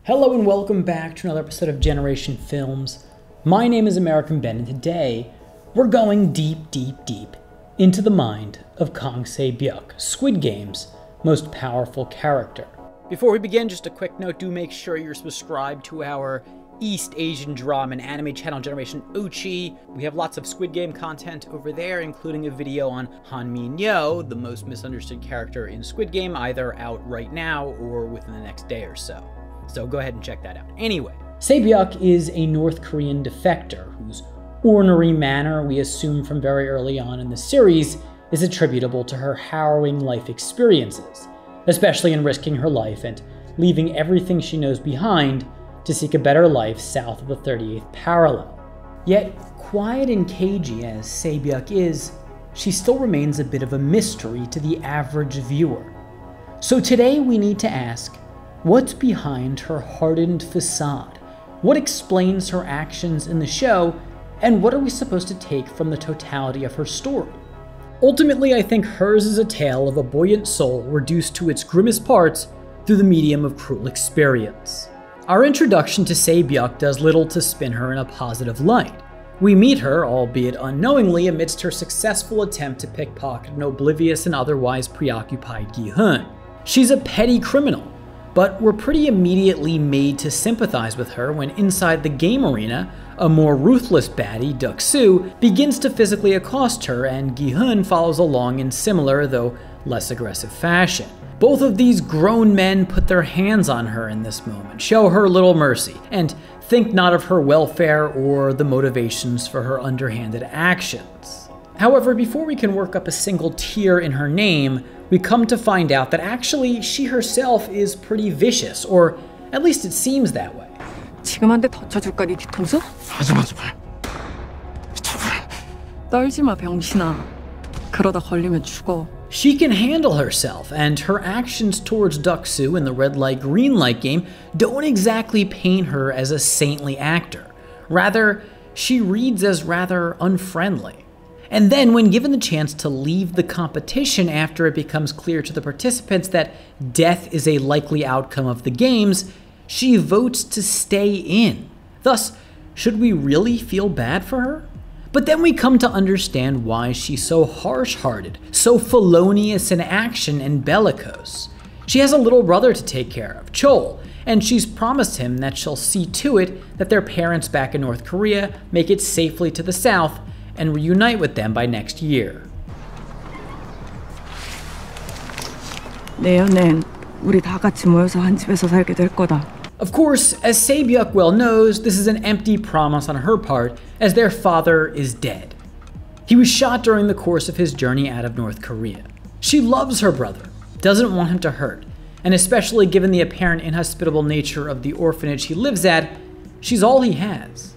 Hello and welcome back to another episode of Generation Films. My name is American Ben, and today we're going deep into the mind of Kang Sae-byeok, Squid Game's most powerful character. Before we begin, just a quick note, do make sure you're subscribed to our East Asian drama and anime channel, Generation Uchi. We have lots of Squid Game content over there, including a video on Han Min-yo, the most misunderstood character in Squid Game, either out right now or within the next day or so. So go ahead and check that out. Anyway, Sae-byeok is a North Korean defector whose ornery manner, we assume from very early on in the series, is attributable to her harrowing life experiences, especially in risking her life and leaving everything she knows behind to seek a better life south of the 38th parallel. Yet, quiet and cagey as Sae-byeok is, she still remains a bit of a mystery to the average viewer. So today we need to ask, what's behind her hardened facade? What explains her actions in the show? And what are we supposed to take from the totality of her story? Ultimately, I think hers is a tale of a buoyant soul reduced to its grimmest parts through the medium of cruel experience. Our introduction to Sae-byeok does little to spin her in a positive light. We meet her, albeit unknowingly, amidst her successful attempt to pickpocket an oblivious and otherwise preoccupied Gi-hun. She's a petty criminal, but we're pretty immediately made to sympathize with her when inside the game arena, a more ruthless baddie, Duk-soo, begins to physically accost her, and Gi-hun follows along in similar, though less aggressive fashion. Both of these grown men put their hands on her in this moment, show her little mercy, and think not of her welfare or the motivations for her underhanded actions. However, before we can work up a single tear in her name, we come to find out that actually she herself is pretty vicious, or at least it seems that way. 지금 한 대 더 쳐줄까 네 뒤통수? 하지 마 제발. 떨지 마 병신아. 그러다 걸리면 죽어. She can handle herself, and her actions towards Duk-soo in the red light green light game don't exactly paint her as a saintly actor. Rather, she reads as rather unfriendly. And then, when given the chance to leave the competition after it becomes clear to the participants that death is a likely outcome of the games, she votes to stay in. Thus, should we really feel bad for her? But then we come to understand why she's so harsh-hearted, so felonious in action and bellicose. She has a little brother to take care of, Chol, and she's promised him that she'll see to it that their parents back in North Korea make it safely to the south and reunite with them by next year. 내년엔 우리 다 같이 모여서 한 집에서 살게 될 거다. Of course, as Sae-byeok well knows, this is an empty promise on her part, as their father is dead. He was shot during the course of his journey out of North Korea. She loves her brother, doesn't want him to hurt, and especially given the apparent inhospitable nature of the orphanage he lives at, she's all he has.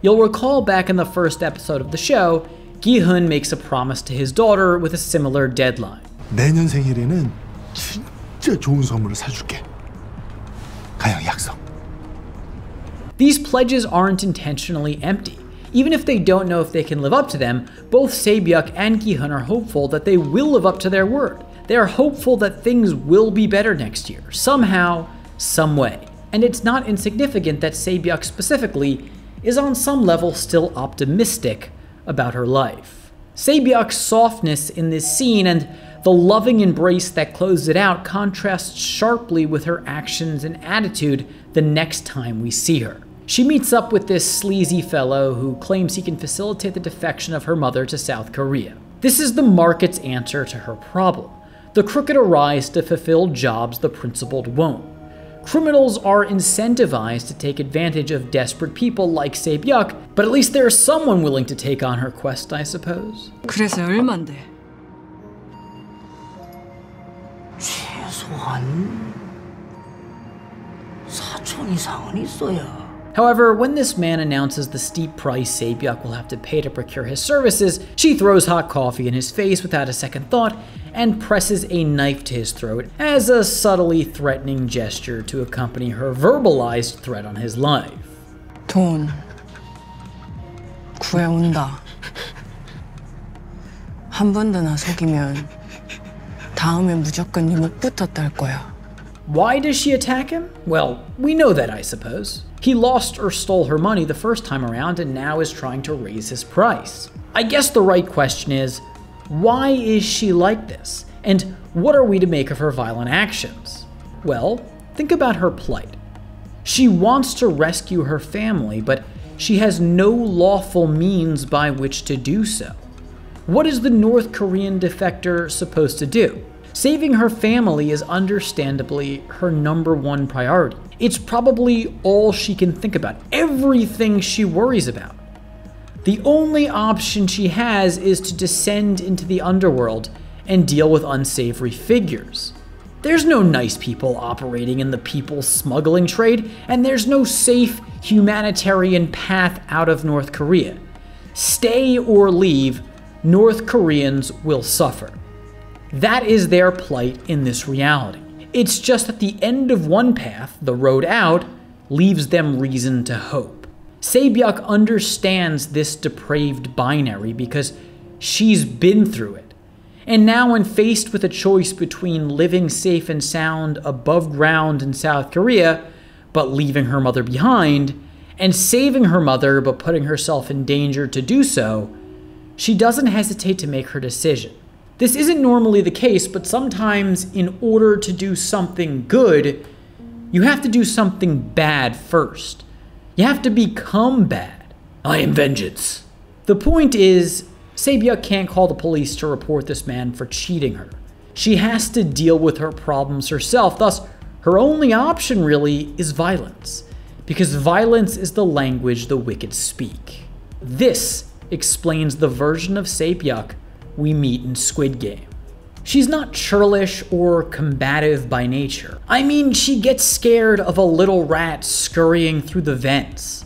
You'll recall back in the first episode of the show, Gi-hun makes a promise to his daughter with a similar deadline. 내년 생일에는 진짜 좋은 선물을 사줄게. 가영 약속. These pledges aren't intentionally empty. Even if they don't know if they can live up to them, both Sae-byeok and Gi-hun are hopeful that they will live up to their word. They are hopeful that things will be better next year, somehow, some way. And it's not insignificant that Sae-byeok specifically is on some level still optimistic about her life. Sae-byeok's softness in this scene and the loving embrace that closes it out contrasts sharply with her actions and attitude the next time we see her. She meets up with this sleazy fellow who claims he can facilitate the defection of her mother to South Korea. This is the market's answer to her problem. The crooked arise to fulfill jobs the principled won't. Criminals are incentivized to take advantage of desperate people like Sae-byeok, but at least there's someone willing to take on her quest, I suppose. 그래서 얼만데? 최소한 4천 이상은 있어야. However, when this man announces the steep price Sae-byeok will have to pay to procure his services, she throws hot coffee in his face without a second thought and presses a knife to his throat as a subtly threatening gesture to accompany her verbalized threat on his life. 돈 구해온다. 한 번 더 나 속이면 다음엔 무조건 네 목부터 딸 거야. Why does she attack him? Well, we know that, I suppose. He lost or stole her money the first time around and now is trying to raise his price. I guess the right question is, why is she like this? And what are we to make of her violent actions? Well, think about her plight. She wants to rescue her family, but she has no lawful means by which to do so. What is the North Korean defector supposed to do? Saving her family is understandably her #1 priority. It's probably all she can think about, everything she worries about. The only option she has is to descend into the underworld and deal with unsavory figures. There's no nice people operating in the people smuggling trade, and there's no safe humanitarian path out of North Korea. Stay or leave, North Koreans will suffer. That is their plight in this reality. It's just that the end of one path, the road out, leaves them reason to hope. Sae-byeok understands this depraved binary because she's been through it. And now when faced with a choice between living safe and sound above ground in South Korea, but leaving her mother behind, and saving her mother but putting herself in danger to do so, she doesn't hesitate to make her decision. This isn't normally the case, but sometimes in order to do something good, you have to do something bad first. You have to become bad. I am vengeance. The point is, Sae-byeok can't call the police to report this man for cheating her. She has to deal with her problems herself, thus her only option really is violence, because violence is the language the wicked speak. This explains the version of Sae-byeok we meet in Squid Game. She's not churlish or combative by nature. I mean, she gets scared of a little rat scurrying through the vents.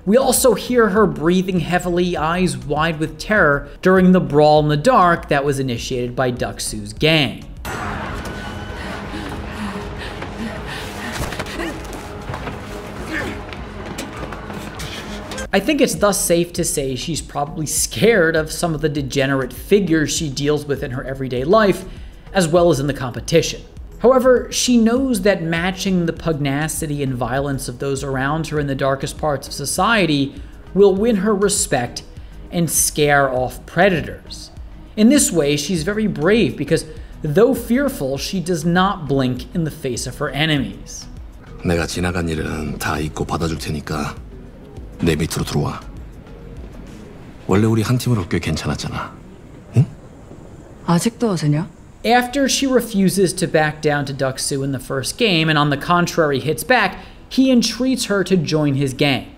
We also hear her breathing heavily, eyes wide with terror, during the brawl in the dark that was initiated by Deok-soo's gang. I think it's thus safe to say she's probably scared of some of the degenerate figures she deals with in her everyday life, as well as in the competition. However, she knows that matching the pugnacity and violence of those around her in the darkest parts of society will win her respect and scare off predators. In this way, she's very brave because, though fearful, she does not blink in the face of her enemies. 내가 지나간 일은 다 잊고 받아줄 테니까 내 밑으로 들어와. 원래 우리 한 팀으로 꽤 괜찮았잖아. 응? 아직도 어세냐? After she refuses to back down to Deok-soo in the first game and on the contrary hits back, he entreats her to join his gang.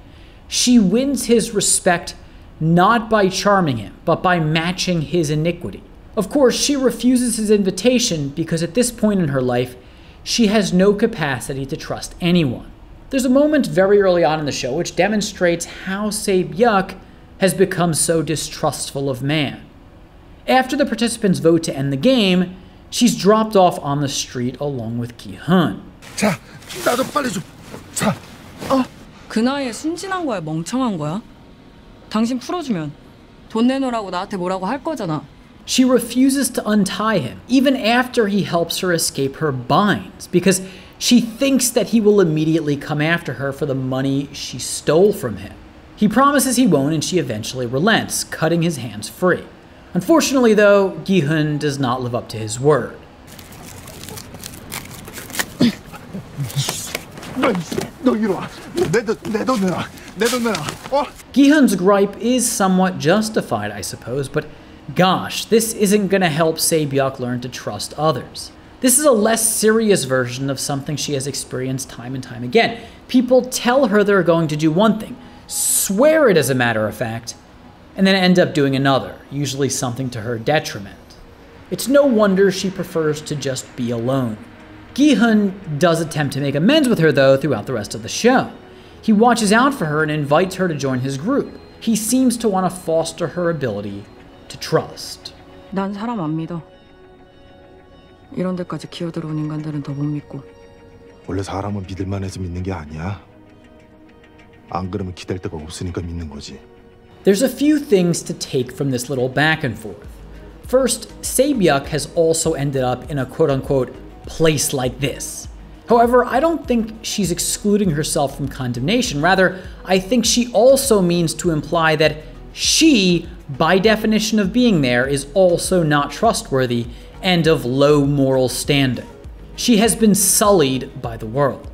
She wins his respect not by charming him, but by matching his iniquity. Of course, she refuses his invitation because at this point in her life, she has no capacity to trust anyone. There's a moment very early on in the show which demonstrates how Sae-byeok has become so distrustful of man. After the participants vote to end the game, she's dropped off on the street along with Gi-hun. 자, 나도 빨리 좀. 자, 그 나이에 순진한 거야, 멍청한 거야? 당신 풀어주면 돈 내놓으라고 나한테 뭐라고 할 거잖아. She refuses to untie him, even after he helps her escape her binds, because she thinks that he will immediately come after her for the money she stole from him. He promises he won't, and she eventually relents, cutting his hands free. Unfortunately, though, Gi-hun does not live up to his word. 너 이리 와. 내 돈 내놔. 내 돈 내놔. Gi-hun's gripe is somewhat justified, I suppose, but gosh, this isn't gonna help Sae-byeok learn to trust others. This is a less serious version of something she has experienced time and time again. People tell her they're going to do one thing, swear it as a matter of fact, and then end up doing another, usually something to her detriment. It's no wonder she prefers to just be alone. Gi-hun does attempt to make amends with her, though, throughout the rest of the show. He watches out for her and invites her to join his group. He seems to want to foster her ability to trust. 난 사람 안 믿어. 이런 데까지 기어들어온 인간들은 더 못 믿고. 원래 사람은 믿을만 해서 믿는 게 아니야. 안 그러면 기댈 데가 없으니까 믿는 거지. There's a few things to take from this little back and forth. First, Sae-byeok has also ended up in a quote-unquote place like this. However, I don't think she's excluding herself from condemnation. Rather, I think she also means to imply that she, by definition of being there, is also not trustworthy and of low moral standing. She has been sullied by the world.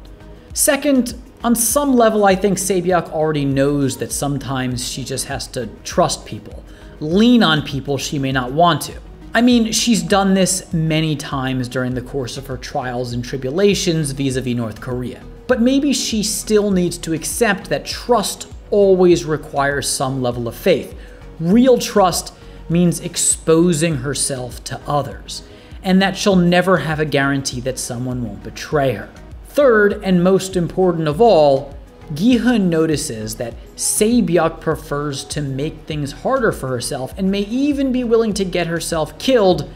Second, on some level, I think Sae-byeok already knows that sometimes she just has to trust people, lean on people she may not want to. I mean, she's done this many times during the course of her trials and tribulations vis-a-vis North Korea. But maybe she still needs to accept that trust always requires some level of faith. Real trust means exposing herself to others, and that she'll never have a guarantee that someone won't betray her. Third, and most important of all, Gi-hun notices that Sae-byeok prefers to make things harder for herself and may even be willing to get herself killed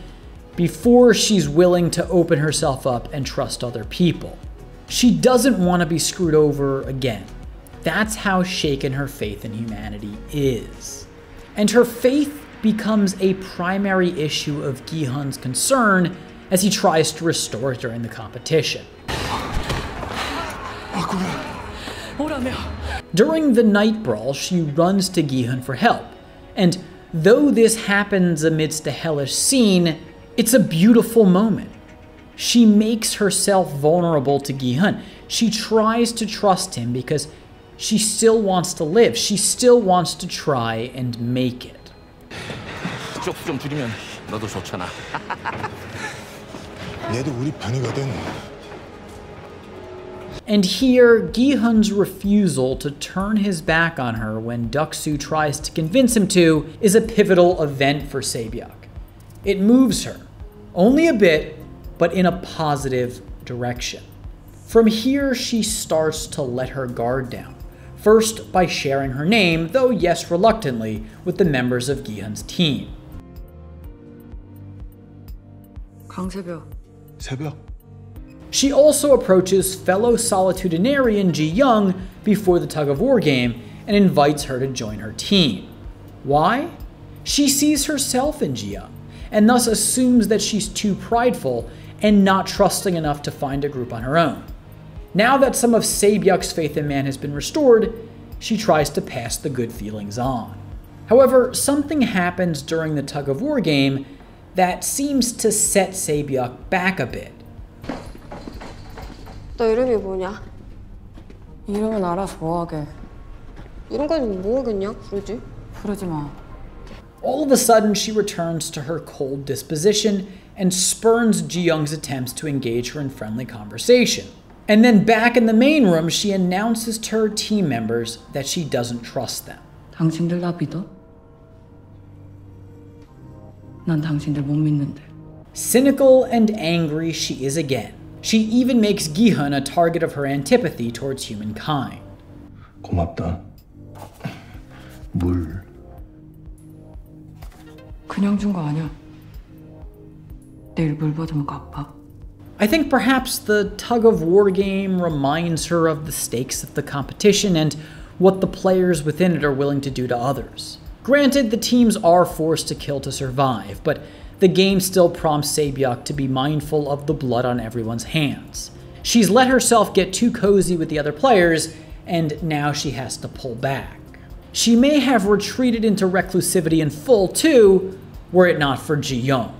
before she's willing to open herself up and trust other people. She doesn't want to be screwed over again. That's how shaken her faith in humanity is. And her faith becomes a primary issue of Gi-hun's concern as he tries to restore it during the competition. During the night brawl, she runs to Gi-hun for help, and though this happens amidst a hellish scene, it's a beautiful moment. She makes herself vulnerable to Gi-hun. She tries to trust him because she still wants to live. She still wants to try and make it. 좀 줄이면 너도 좋잖아. 얘도 우리 편이거든. And here, Gi-hun's refusal to turn his back on her when Deok-soo tries to convince him to is a pivotal event for Sae-byeok. It moves her, only a bit, but in a positive direction. From here, she starts to let her guard down. First, by sharing her name, though yes, reluctantly, with the members of Gi-hun's team. Kang Sae-byeok. 새벽. She also approaches fellow solitudinarian Ji-young before the tug-of-war game and invites her to join her team. Why? She sees herself in Ji-young, and thus assumes that she's too prideful and not trusting enough to find a group on her own. Now that some of Sae-byeok's faith in man has been restored, she tries to pass the good feelings on. However, something happens during the tug-of-war game that seems to set Sae-byeok back a bit. 너 이름이 뭐냐? 이름은 알아서 뭐하게. 이름까지 뭐하겠냐? 부르지? 부르지 마. All of a sudden, she returns to her cold disposition and spurns Ji-young's attempts to engage her in friendly conversation. And then back in the main room, she announces to her team members that she doesn't trust them. 당신들 나 믿어? 난 당신들 못 믿는데. Cynical and angry she is again. She even makes Gi-hun a target of her antipathy towards humankind. 고맙다. 물. 그냥 준 거 아니야. 내일 물 받으면 갚아. I think perhaps the tug-of-war game reminds her of the stakes of the competition and what the players within it are willing to do to others. Granted, the teams are forced to kill to survive, but the game still prompts Sae-byeok to be mindful of the blood on everyone's hands. She's let herself get too cozy with the other players, and now she has to pull back. She may have retreated into reclusivity in full too, were it not for Ji-young.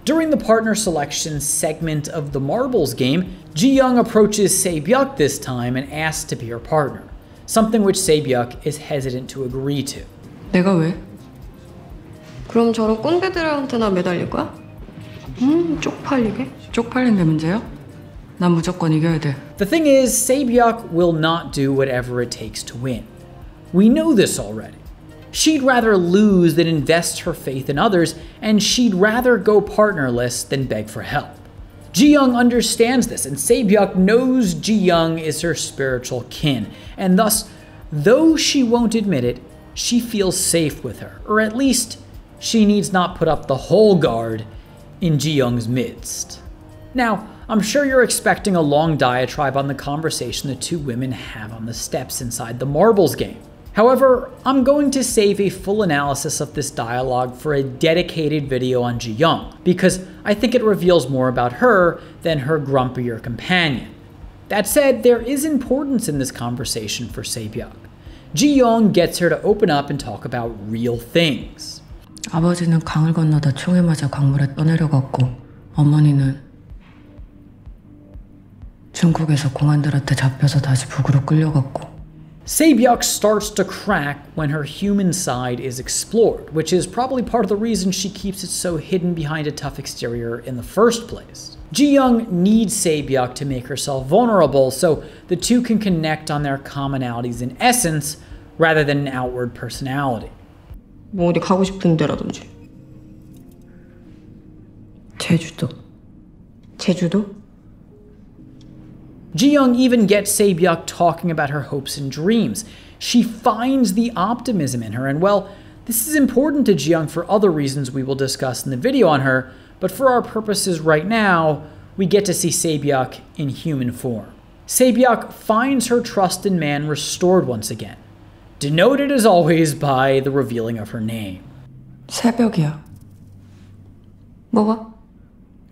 During the partner selection segment of the marbles game, Ji-young approaches Sae-byeok this time and asks to be her partner, something which Sae-byeok is hesitant to agree to. 내가 왜? 그럼 저런 꼰대들한테나 매달릴 거야? 쪽팔리게? 쪽팔린 게 문제야? 난 무조건 이겨야 돼. The thing is, Sae-byeok will not do whatever it takes to win. We know this already. She'd rather lose than invest her faith in others, and she'd rather go partnerless than beg for help. Ji-young understands this, and Sae-byeok knows Ji-young is her spiritual kin, and thus, though she won't admit it, she feels safe with her, or at least she needs not put up the whole guard in Ji-young's midst. Now, I'm sure you're expecting a long diatribe on the conversation the two women have on the steps inside the marbles game. However, I'm going to save a full analysis of this dialogue for a dedicated video on Ji-young, because I think it reveals more about her than her grumpier companion. That said, there is importance in this conversation for Sae-byeok. Ji-young gets her to open up and talk about real things. 아버지는 강을 건너다 총에 맞아 강물에 떠내려갔고 어머니는 중국에서 공안들한테 잡혀서 다시 북으로 끌려갔고. Sae-byeok starts to crack when her human side is explored, which is probably part of the reason she keeps it so hidden behind a tough exterior in the first place. Ji-young needs Sae-byeok to make herself vulnerable so the two can connect on their commonalities in essence rather than an outward personality. 뭐 어디 가고 싶은 데라든지. 제주도. 제주도? Ji-young even gets Sae-byeok talking about her hopes and dreams. She finds the optimism in her, and well, this is important to Ji-young for other reasons we will discuss in the video on her, but for our purposes right now, we get to see Sae-byeok in human form. Sae-byeok finds her trust in man restored once again, denoted as always by the revealing of her name. 새벽이야. 뭐가?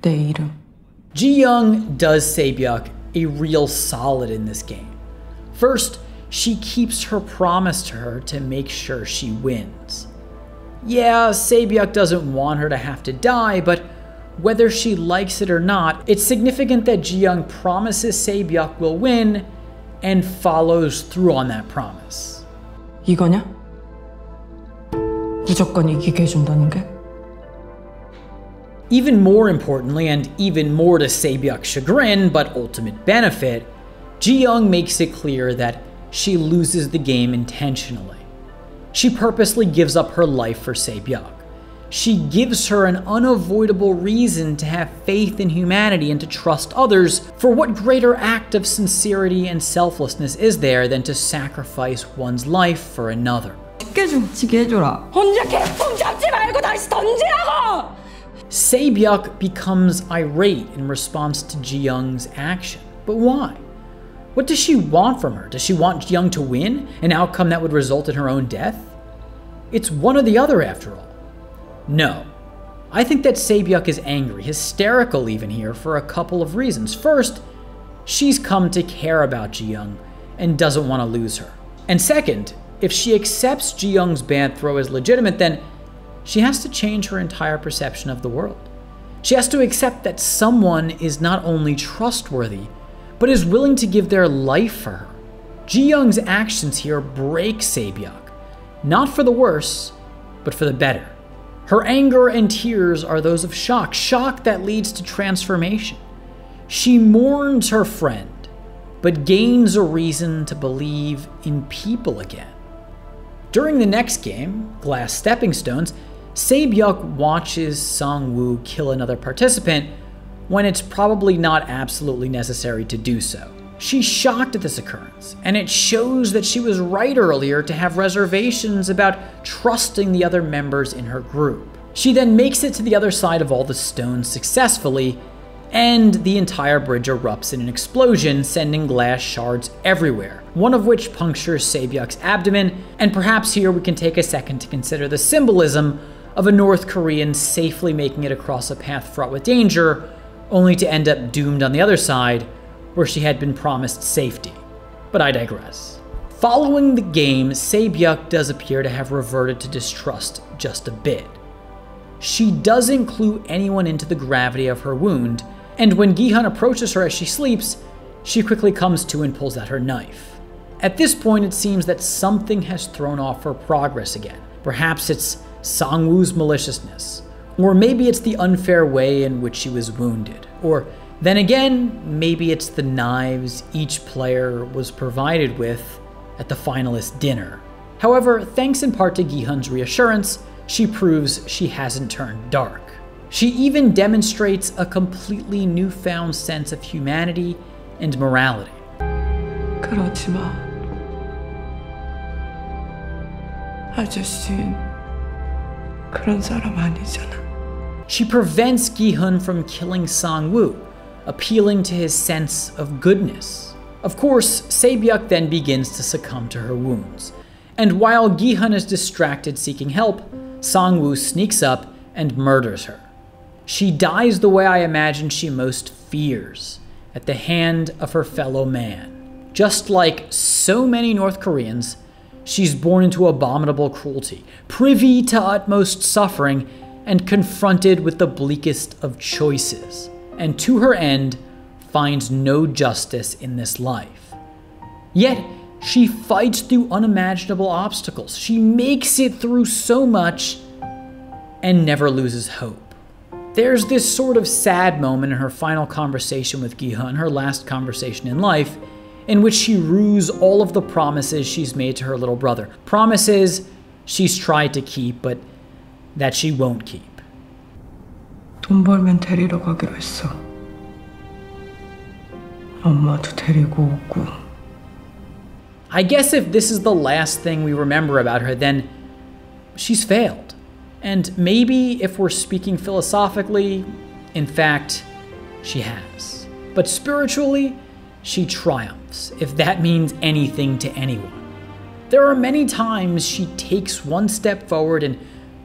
내 이름. Ji-young does Sae-byeok a real solid in this game. First, she keeps her promise to her to make sure she wins. Yeah, Sae-byeok doesn't want her to have to die, but whether she likes it or not, it's significant that Ji-young promises Sae-byeok will win and follows through on that promise. 이거냐? 무조건 이기게 해준다는 게? Even more importantly, and even more to Sae-byeok's chagrin, but ultimate benefit, Ji-young makes it clear that she loses the game intentionally. She purposely gives up her life for Sae-byeok. She gives her an unavoidable reason to have faith in humanity and to trust others, for what greater act of sincerity and selflessness is there than to sacrifice one's life for another? 쉽게 좀 지게 해줘라. 혼자 개뽕 잡지 말고 다시 던지라고! Sae-byeok becomes irate in response to Ji-young's action. But why? What does she want from her? Does she want Ji-young to win, an outcome that would result in her own death? It's one or the other after all. No. I think that Sae-byeok is angry, hysterical even here, for a couple of reasons. First, she's come to care about Ji-young and doesn't want to lose her. And second, if she accepts Ji-young's bad throw as legitimate, then she has to change her entire perception of the world. She has to accept that someone is not only trustworthy, but is willing to give their life for her. Ji-young's actions here break Sae-byeok, not for the worse, but for the better. Her anger and tears are those of shock, shock that leads to transformation. She mourns her friend, but gains a reason to believe in people again. During the next game, Glass Stepping Stones, Sae-byeok watches Sang-woo kill another participant when it's probably not absolutely necessary to do so. She's shocked at this occurrence, and it shows that she was right earlier to have reservations about trusting the other members in her group. She then makes it to the other side of all the stones successfully, and the entire bridge erupts in an explosion, sending glass shards everywhere, one of which punctures Sae-byeok's abdomen, and perhaps here we can take a second to consider the symbolism of a North Korean safely making it across a path fraught with danger, only to end up doomed on the other side, where she had been promised safety. But I digress. Following the game, Sae-byeok does appear to have reverted to distrust just a bit. She doesn't clue anyone into the gravity of her wound, and when Gi-hun approaches her as she sleeps, she quickly comes to and pulls out her knife. At this point, it seems that something has thrown off her progress again. Perhaps it's Sang-woo's maliciousness, or maybe it's the unfair way in which she was wounded, or then again, maybe it's the knives each player was provided with at the finalist dinner. However, thanks in part to Gi-hun's reassurance, she proves she hasn't turned dark. She even demonstrates a completely newfound sense of humanity and morality. 그러지 마. 아저씨는 그런 사람 아니잖아. She prevents Gi-hun from killing Sang-woo, appealing to his sense of goodness. Of course, Sae-byeok then begins to succumb to her wounds, And while Gi-hun is distracted seeking help, Sang-woo sneaks up and murders her. She dies the way I imagine she most fears, at the hand of her fellow man. Just like so many North Koreans, she's born into abominable cruelty, privy to utmost suffering, and confronted with the bleakest of choices, and to her end finds no justice in this life. Yet, she fights through unimaginable obstacles. She makes it through so much and never loses hope. There's this sort of sad moment in her final conversation with Gi-hun, her last conversation in life, in which she rues all of the promises she's made to her little brother. Promises she's tried to keep, but that she won't keep. 돈 벌면 데리러 가기로 했어. 엄마도 데리고 오고. I guess if this is the last thing we remember about her, then she's failed. And maybe if we're speaking philosophically, in fact, she has. But spiritually, she triumphs, if that means anything to anyone. There are many times she takes one step forward and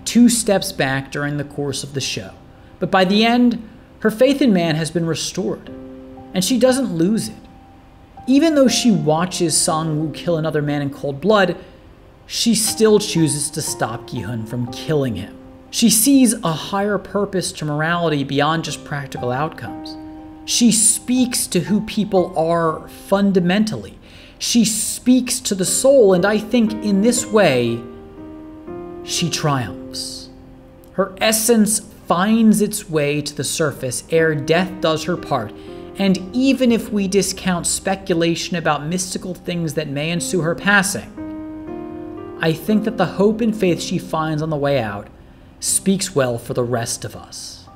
2 steps back during the course of the show. But by the end, her faith in man has been restored, and she doesn't lose it. Even though she watches Sang-woo kill another man in cold blood, she still chooses to stop Gi-hun from killing him. She sees a higher purpose to morality beyond just practical outcomes. She speaks to who people are fundamentally. She speaks to the soul, and I think in this way, she triumphs. Her essence finds its way to the surface ere death does her part, and even if we discount speculation about mystical things that may ensue her passing, I think that the hope and faith she finds on the way out speaks well for the rest of us.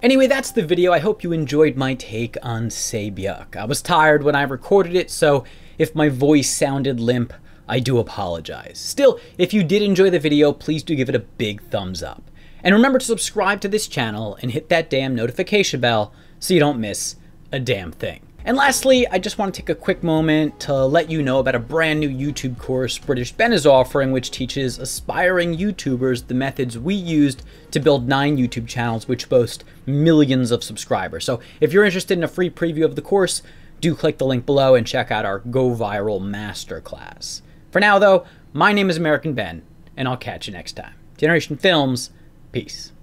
Anyway, that's the video. I hope you enjoyed my take on Sae-byeok. I was tired when I recorded it, so if my voice sounded limp, I do apologize. Still, if you did enjoy the video, please do give it a big thumbs up. And remember to subscribe to this channel and hit that damn notification bell so you don't miss a damn thing. And lastly, I just want to take a quick moment to let you know about a brand new YouTube course British Ben is offering, which teaches aspiring YouTubers the methods we used to build 9 YouTube channels which boast millions of subscribers. So if you're interested in a free preview of the course, do click the link below and check out our Go Viral Masterclass. For now though, my name is American Ben, and I'll catch you next time. Generation Films, peace.